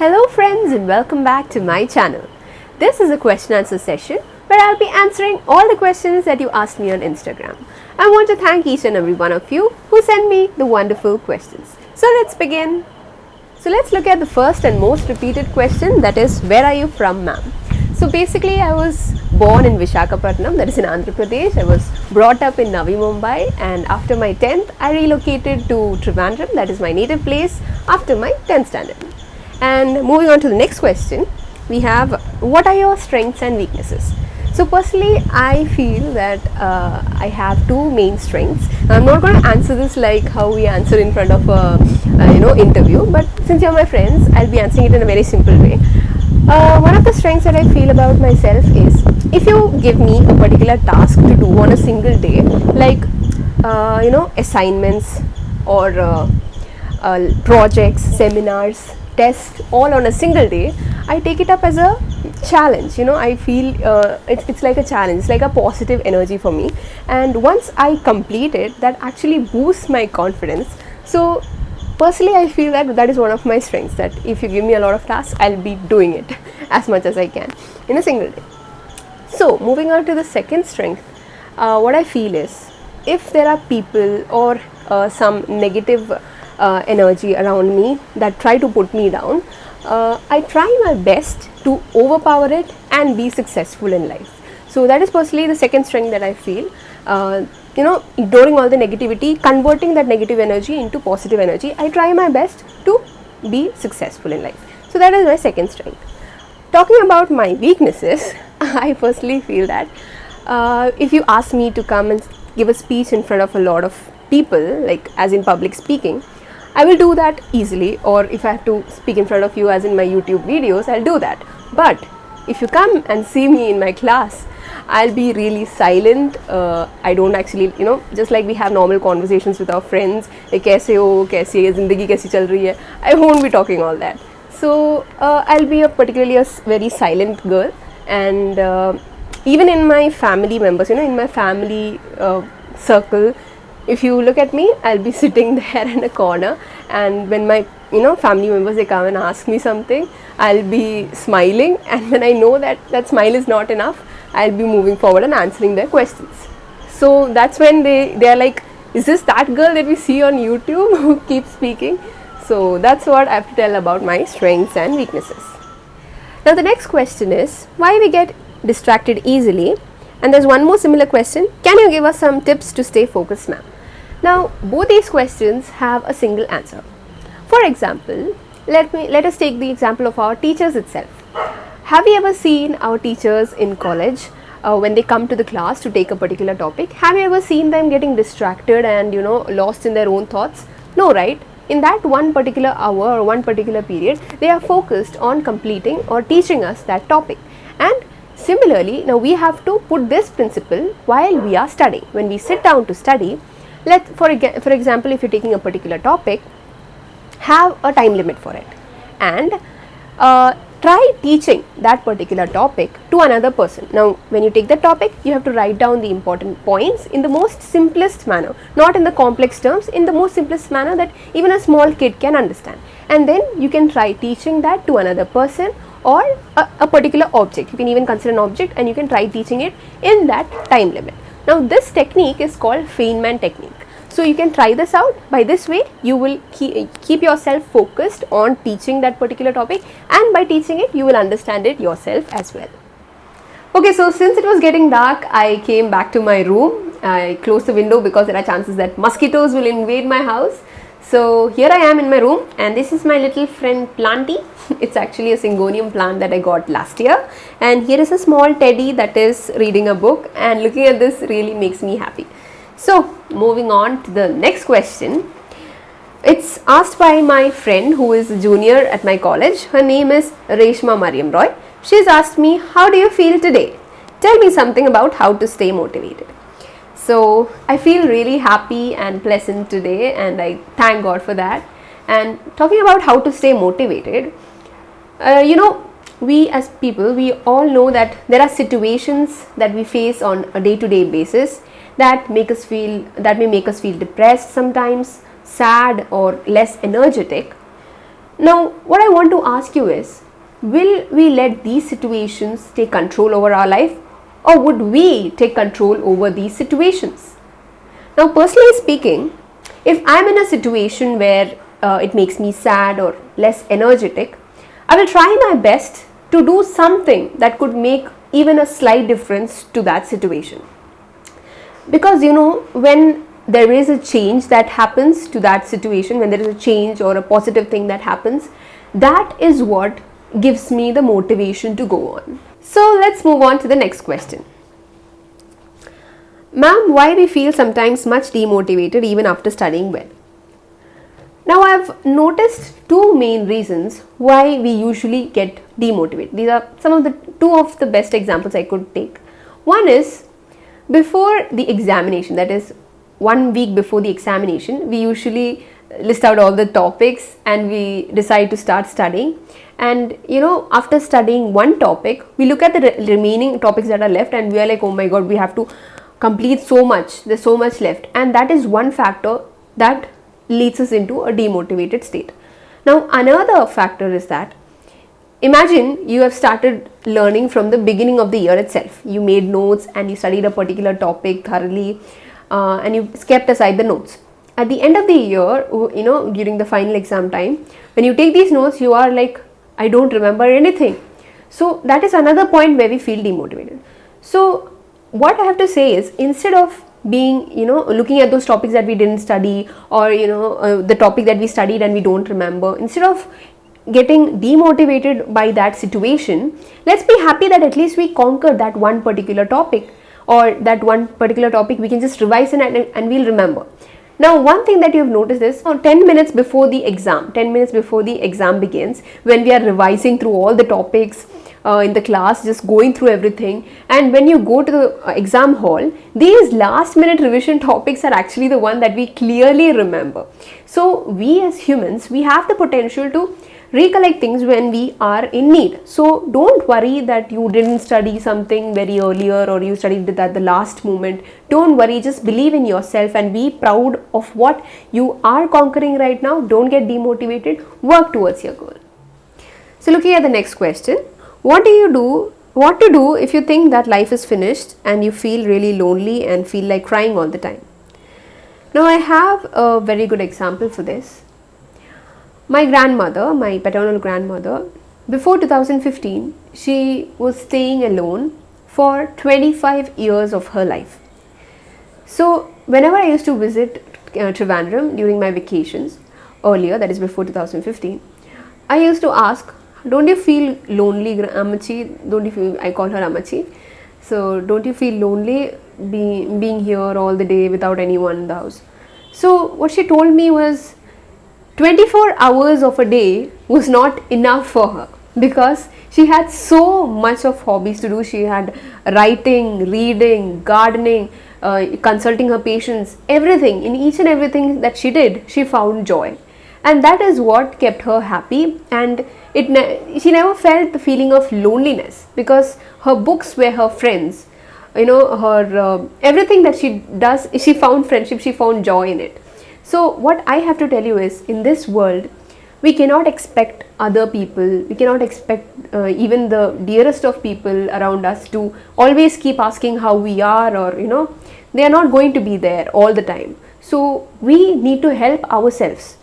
Hello friends and welcome back to my channel. This is a question answer session where I'll be answering all the questions that you asked me on Instagram. I want to thank each and every one of you who sent me the wonderful questions. So let's begin. So let's look at the first and most repeated question, that is, where are you from, ma'am? So basically I was born in Visakhapatnam, that is in Andhra Pradesh. I was brought up in Navi Mumbai, and after my 10th I relocated to Trivandrum, that is my native place, after my 10th standard. And moving on to the next question, we have, what are your strengths and weaknesses? So personally, I feel that I have two main strengths. I'm not going to answer this like how we answer in front of a interview, but since you're my friends, I'll be answering it in a very simple way. One of the strengths that I feel about myself is, if you give me a particular task to do on a single day, like assignments or projects, seminars, tests, all on a single day, I take it up as a challenge. I feel it's like a challenge, it's like a positive energy for me, and once I complete it, that actually boosts my confidence. So personally, I feel that that is one of my strengths, that if you give me a lot of tasks, I'll be doing it as much as I can in a single day. So moving on to the second strength, what I feel is, if there are people or some negative energy around me that try to put me down, I try my best to overpower it and be successful in life. So that is personally the second strength that I feel. Ignoring all the negativity, converting that negative energy into positive energy, I try my best to be successful in life. So that is my second strength. Talking about my weaknesses, I personally feel that if you ask me to come and give a speech in front of a lot of people, like as in public speaking, I will do that easily, or if I have to speak in front of you as in my YouTube videos, I'll do that. But if you come and see me in my class, I'll be really silent. I don't actually, just like we have normal conversations with our friends, like kaise ho, kaise hai, zindagi kaisi chal rahi hai, I won't be talking all that. So I'll be particularly a very silent girl, and even in my family members, in my family circle, if you look at me, I'll be sitting there in a corner, and when my family members, they come and ask me something, I'll be smiling, and when I know that that smile is not enough, I'll be moving forward and answering their questions. So that's when they are like, is this that girl that we see on YouTube who keeps speaking? So that's what I have to tell about my strengths and weaknesses. Now the next question is, why we get distracted easily? And there's one more similar question, can you give us some tips to stay focused, ma'am? Now both these questions have a single answer. For example, let us take the example of our teachers itself. Have you ever seen our teachers in college, when they come to the class to take a particular topic, have you ever seen them getting distracted and lost in their own thoughts? No, right? In that one particular hour or one particular period, they are focused on completing or teaching us that topic. And similarly, now we have to put this principle while we are studying. When we sit down to study, for example, if you're taking a particular topic, have a time limit for it, and try teaching that particular topic to another person. Now when you take the topic, you have to write down the important points in the most simplest manner, not in the complex terms, in the most simplest manner that even a small kid can understand, and then you can try teaching that to another person or a particular object. You can even consider an object and you can try teaching it in that time limit. Now this technique is called Feynman technique. So you can try this out. By this way, you will keep yourself focused on teaching that particular topic, and by teaching it, you will understand it yourself as well. Okay, so since it was getting dark, I came back to my room. I closed the window because there are chances that mosquitoes will invade my house. So here I am in my room, and this is my little friend Planty. It's actually a syngonium plant that I got last year, and here is a small teddy that is reading a book, and looking at this really makes me happy. So moving on to the next question, it's asked by my friend who is a junior at my college. Her name is Reshma Mariam Roy. She's asked me, how do you feel today? Tell me something about how to stay motivated. So I feel really happy and pleasant today, and I thank God for that. And talking about how to stay motivated, we as people, we all know that there are situations that we face on a day-to-day basis that may make us feel depressed sometimes, sad or less energetic. Now, what I want to ask you is, will we let these situations take control over our life, or would we take control over these situations? Now, personally speaking, if I'm in a situation where it makes me sad or less energetic, I will try my best to do something that could make even a slight difference to that situation. Because when there is a change that happens to that situation, when there is a change or a positive thing that happens, that is what gives me the motivation to go on. So let's move on to the next question. Ma'am, why we feel sometimes much demotivated even after studying well? Now, I've noticed two main reasons why we usually get demotivated. These are some of the two of the best examples I could take. One is, before the examination, that is 1 week before the examination, we usually list out all the topics and we decide to start studying. And after studying one topic, we look at the remaining topics that are left and we are like, oh my god, we have to complete so much, there's so much left. And that is one factor that leads us into a demotivated state. Now, another factor is that, imagine you have started learning from the beginning of the year itself. You made notes and you studied a particular topic thoroughly, and you kept aside the notes. At the end of the year, during the final exam time, when you take these notes, you are like, I don't remember anything. So that is another point where we feel demotivated. So what I have to say is, instead of being looking at those topics that we didn't study, or the topic that we studied and we don't remember, instead of getting demotivated by that situation, let's be happy that at least we conquered that one particular topic, or that one particular topic we can just revise and we'll remember. Now, one thing that you've noticed is 10 minutes before the exam, 10 minutes before the exam begins, when we are revising through all the topics in the class, just going through everything, and when you go to the exam hall, these last minute revision topics are actually the one that we clearly remember. So we as humans, we have the potential to recollect things when we are in need. So don't worry that you didn't study something very earlier or you studied it at the last moment. Don't worry, just believe in yourself and be proud of what you are conquering right now. Don't get demotivated, work towards your goal. So looking at the next question, what to do if you think that life is finished and you feel really lonely and feel like crying all the time? Now, I have a very good example for this. My grandmother, my paternal grandmother, before 2015, she was staying alone for 25 years of her life. So whenever I used to visit Trivandrum during my vacations earlier, that is before 2015, I used to ask, don't you feel lonely, Amachi? Don't you feel, I call her Amachi. So don't you feel lonely being here all the day without anyone in the house? So what she told me was, 24 hours of a day was not enough for her, because she had so much of hobbies to do. She had writing, reading, gardening, consulting her patients, everything. In each and everything that she did, she found joy. And that is what kept her happy, and she never felt the feeling of loneliness, because her books were her friends. Her everything that she does, she found friendship, she found joy in it. So what I have to tell you is, in this world, we cannot expect other people, we cannot expect even the dearest of people around us to always keep asking how we are, or they are not going to be there all the time. So we need to help ourselves.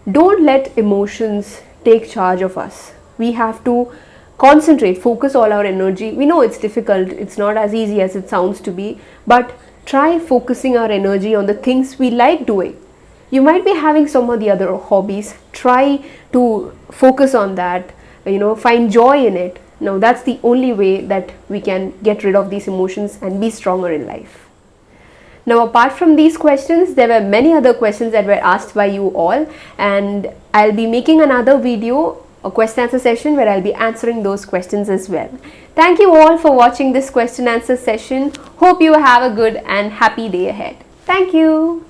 Don't let emotions take charge of us. We have to concentrate, focus all our energy. We know it's difficult, it's not as easy as it sounds to be, but try focusing our energy on the things we like doing. You might be having some of the other hobbies. Try to focus on that, find joy in it. Now, that's the only way that we can get rid of these emotions and be stronger in life. Now, apart from these questions, there were many other questions that were asked by you all, and I'll be making another video, a question answer session, where I'll be answering those questions as well. Thank you all for watching this question answer session. Hope you have a good and happy day ahead. Thank you.